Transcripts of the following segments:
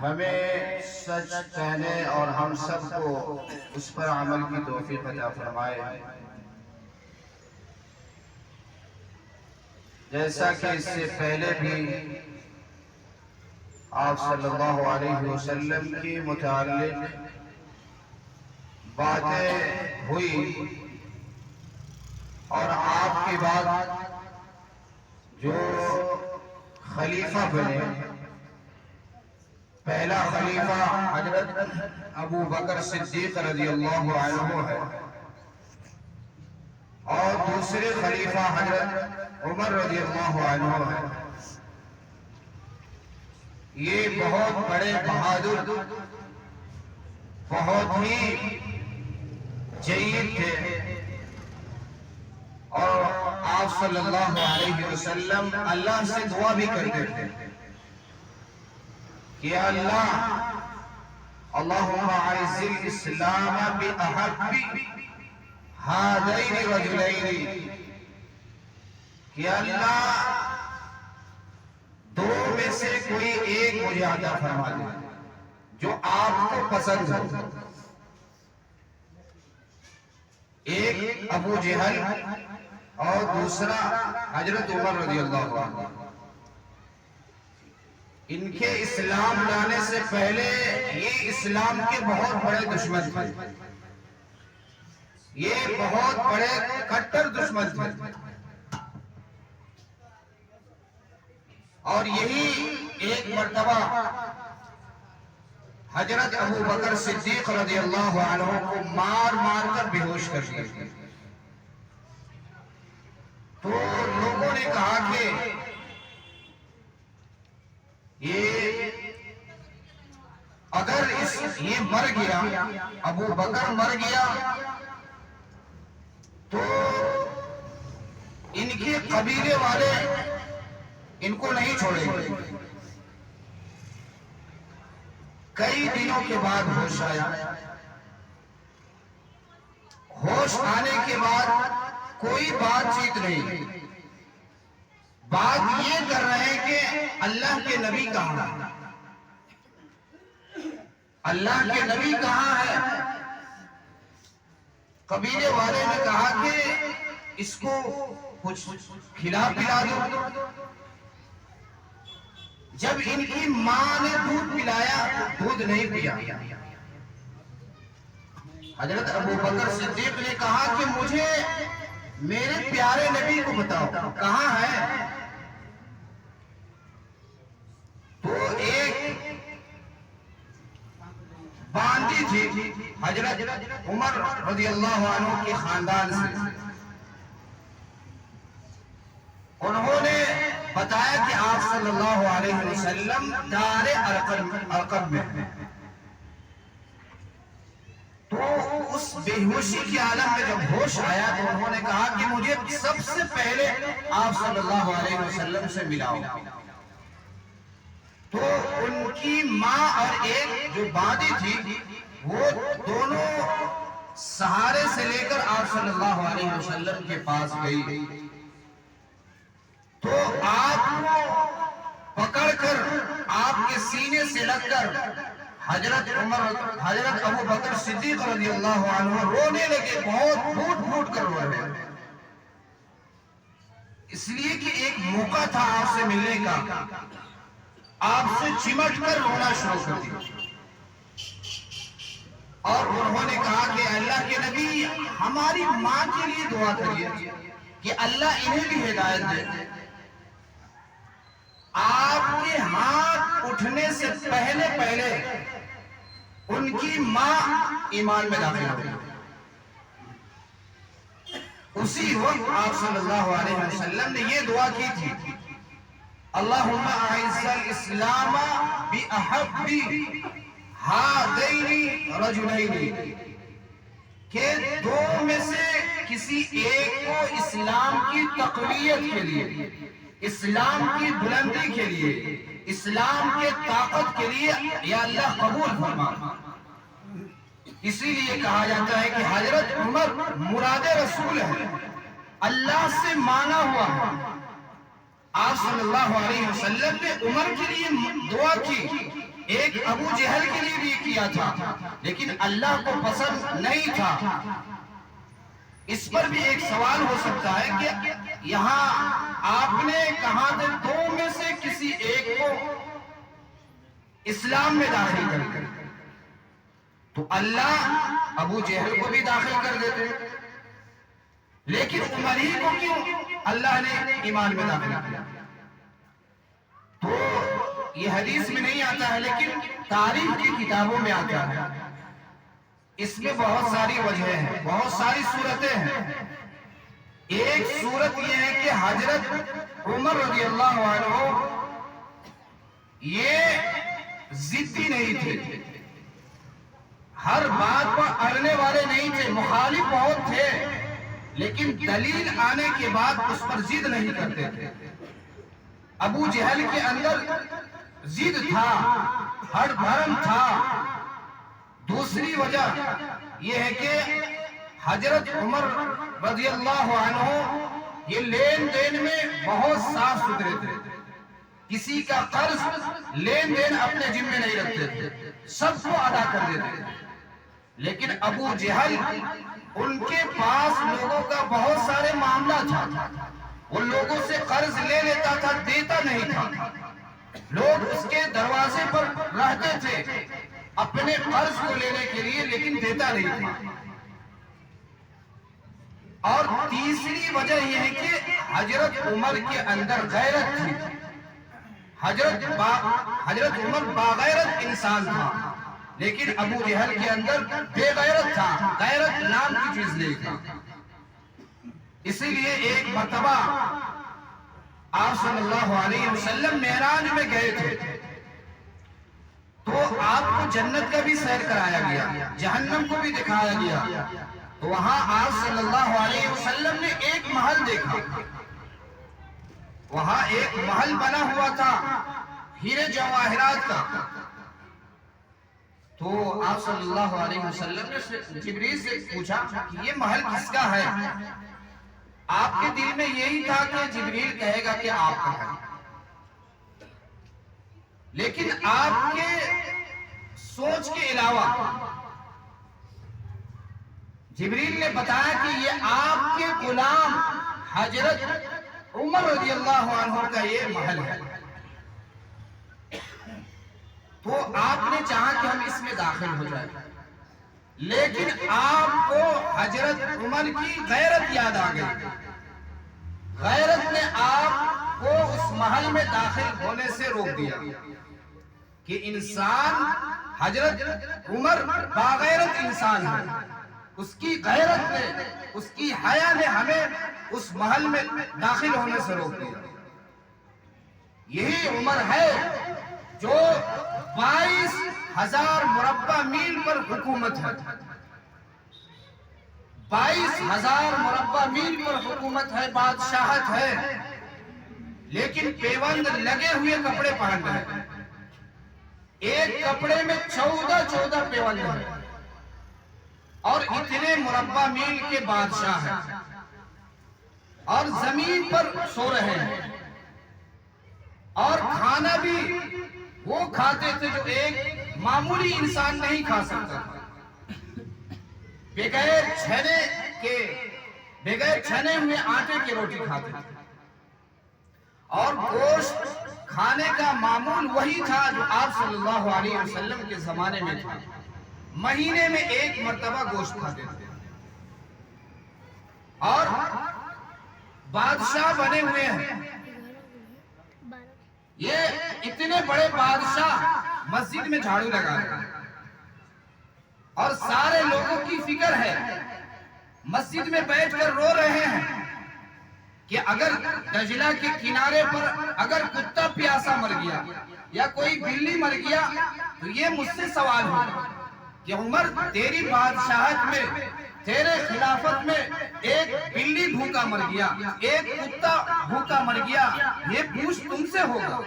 ہمیں سچ کہنے اور ہم سب کو اس پر عمل کی توفیق عطا فرمائے۔ جیسا کہ اس سے پہلے بھی آپ صلی اللہ علیہ وسلم کی متعلق باتیں ہوئی اور آپ کے بعد جو خلیفہ بنے، پہلا خلیفہ حضرت ابو بکر صدیق رضی اللہ عنہ ہے اور دوسرے خلیفہ حضرت عمر رضی اللہ عنہ ہے۔ یہ بہت بڑے بہادر، بہت ہی جید تھے، اور آپ صلی اللہ علیہ وسلم اللہ سے دعا بھی کرتے تھے کہ اللہ اللہم اعز الاسلام باحب ہذین رجلین، کہ اللہ دو میں سے کوئی ایک مجھے عطا فرما دے جو آپ کو پسند ہو۔ ایک ابو جہل اور دوسرا حضرت عمر رضی اللہ عنہ۔ ان کے اسلام لانے سے پہلے یہ اسلام کے بہت بڑے دشمن تھے، یہ بہت بڑے کٹر دشمن تھے، اور یہی ایک مرتبہ حضرت ابو بکر صدیق رضی اللہ عنہ کو مار مار کر بے ہوش کر دیا۔ تو لوگوں نے کہا کہ اگر یہ مر گیا، ابو بکر مر گیا، تو ان کے قبیلے والے ان کو نہیں چھوڑیں گے۔ کئی دنوں کے بعد ہوش آیا، ہوش آنے کے بعد کوئی بات چیت نہیں، بات یہ کر رہے ہیں کہ اللہ کے نبی کہاں ہے، اللہ کے نبی کہاں ہے۔ قبیلے والے نے کہا کہ اس کو کچھ کھلا پلا دو۔ جب ان کی ماں نے دودھ پلایا، دودھ نہیں پیا۔ حضرت ابو بکر صدیق نے کہا کہ مجھے میرے پیارے نبی کو بتاؤ کہاں ہے۔ تو ایک باندی تھی حضرت عمر رضی اللہ عنہ کے خاندان سے، انہوں نے بتایا کہ آپ صلی اللہ علیہ وسلم دار ارقم میں ہیں۔ تو اس بے ہوشی کے عالم میں جب ہوش آیا تو انہوں نے کہا کہ مجھے سب سے پہلے آپ صلی اللہ علیہ وسلم سے ملاؤ۔ تو ان کی ماں اور ایک جو باندی تھی، وہ دونوں سہارے سے لے کر آپ صلی اللہ علیہ وسلم کے پاس گئی، تو آپ کو پکڑ کر آپ کے سینے سے لگ کر حضرت ابو بکر صدیق رضی اللہ عنہ رونے لگے، بہت پھوٹ پھوٹ کر رو رہے، اس لیے کہ ایک موقع تھا آپ سے ملنے کا، آپ سے چمٹ کر رونا شروع کر دیا۔ اور انہوں نے کہا کہ اللہ کے نبی ہماری ماں کے لیے دعا کریے کہ اللہ انہیں بھی ہدایت دے۔ آپ کے ہاتھ اٹھنے سے پہلے ان کی ماں ایمان میں داخل ہو گئی۔ اسی وقت آپ صلی اللہ علیہ وسلم نے یہ دعا کی تھی، اللہم اعز الاسلام باحب ہذین رجلین، کہ دو میں سے کسی ایک کو اسلام کی تقویت کے لیے، اسلام کی بلندی کے لیے، اسلام کے طاقت کے لیے یا اللہ قبول فرما۔ اسی لیے کہا جاتا ہے کہ حضرت عمر مراد رسول ہے، اللہ سے مانا ہوا ہے۔ آپ صلی اللہ علیہ وسلم نے عمر کے لیے دعا کی ایک ابو جہل کے لیے بھی کیا تھا، لیکن اللہ کو پسند نہیں تھا۔ اس پر بھی ایک سوال ہو سکتا ہے کہ یہاں آپ نے کہا تھا دو میں سے کسی ایک کو اسلام میں داخل کر دے، تو اللہ ابو جہل کو بھی داخل کر دیتے، لیکن عمر ہی کو کیوں اللہ نے ایمان میں داخل کیا؟ تو یہ حدیث میں نہیں آتا ہے، لیکن تاریخ کی کتابوں میں آتا ہے۔ اس میں بہت ساری وجہیں ہیں، بہت ساری صورتیں ہیں۔ ایک صورت یہ ہے کہ حضرت عمر رضی اللہ عنہ یہ ضدی نہیں تھے، ہر بات پر اڑنے والے نہیں تھے، مخالف بہت تھے، لیکن دلیل آنے کے بعد اس پر ضد نہیں کرتے تھے۔ ابو جہل کے اندر ضد تھا، ہٹ دھرم تھا۔ دوسری وجہ یہ ہے کہ حضرت عمر رضی اللہ عنہ یہ لین دین میں بہت صاف ستھرے تھے، کسی کا قرض لین دین اپنے ذمہ نہیں رکھتے تھے، سب کو ادا کر دیتے تھے۔ لیکن ابو جہل ان کے پاس لوگوں کا بہت سارے معاملہ تھا، ان لوگوں سے قرض لے لیتا تھا، دیتا نہیں تھا، لوگ اس کے دروازے پر رہتے تھے اپنے قرض کو لینے کے لیے، لیکن دیتا نہیں تھا۔ اور تیسری وجہ یہ ہے کہ حضرت عمر کے اندر غیرت تھی، حضرت عمر باغیرت انسان تھا، لیکن ابو جہل کے اندر بے غیرت تھا، غیرت نام کی چیز نہیں تھا۔ اسی لیے ایک مرتبہ آپ صلی اللہ علیہ وسلم معراج میں گئے تھے، تو آپ کو جنت کا بھی سیر کرایا گیا، جہنم کو بھی دکھایا گیا، تو وہاں آپ صلی اللہ علیہ وسلم نے ایک محل دیکھا، وہاں ایک محل بنا ہوا تھا ہیرے جواہرات کا۔ تو آپ صلی اللہ علیہ وسلم نے جبریل سے پوچھا کہ یہ محل کس کا ہے؟ آپ کے دل میں یہی تھا کہ جبریل کہے گا کہ آپ کا ہے، لیکن آپ کے سوچ کے علاوہ جبریل نے بتایا کہ یہ آپ کے غلام حضرت عمر رضی اللہ عنہ کا یہ محل ہے۔ تو آپ نے چاہا کہ ہم اس میں داخل ہو جائیں، لیکن آپ کو حضرت عمر کی غیرت یاد آ گئی، غیرت نے آپ کو اس محل میں داخل ہونے سے روک دیا کہ انسان حضرت عمر باغیرت انسان ہے، اس کی غیرت نے، اس کی حیا نے ہمیں اس محل میں داخل ہونے سے روک دیا۔ یہی عمر ہے جو 22,000 مربع میل پر حکومت ہے، 22,000 مربع میل پر حکومت ہے، بادشاہت ہے، لیکن پیوند لگے ہوئے کپڑے پہن رہے ہیں، ایک کپڑے میں 14 پیوند ہیں، اور اتنے مربع میل کے بادشاہ ہیں، اور زمین پر سو رہے ہیں، اور کھانا بھی وہ کھاتے تھے جو ایک معمولی انسان نہیں کھا سکتا تھا، بغیر چھنے ہوئے آٹے کی روٹی کھاتے تھے، اور گوشت کھانے کا معمول وہی تھا جو آپ صلی اللہ علیہ وسلم کے زمانے میں تھا، مہینے میں ایک مرتبہ گوشت کھاتے تھے، اور بادشاہ بنے ہوئے ہیں۔ یہ اتنے بڑے بادشاہ مسجد میں جھاڑو لگا رہے ہیں، اور سارے لوگوں کی فکر ہے، مسجد میں بیٹھ کر رو رہے ہیں کہ اگر دجلہ کے کنارے پر اگر کتا پیاسا مر گیا یا کوئی بلی مر گیا تو یہ مجھ سے سوال ہوگا کہ عمر تیری بادشاہت میں، تیرے خلافت میں ایک بلی بھوکا مر گیا، ایک کتا بھوکا مر گیا، یہ پوچھ تم سے ہوگا۔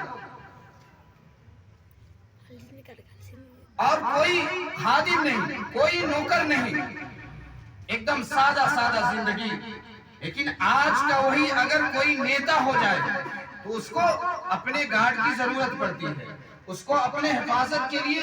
اور کوئی خادم نہیں، کوئی نوکر نہیں، ایک دم سادہ زندگی۔ لیکن آج کا وہی اگر کوئی نیتا ہو جائے تو اس کو اپنے گارڈ کی ضرورت پڑتی ہے، اس کو اپنے حفاظت کے لیے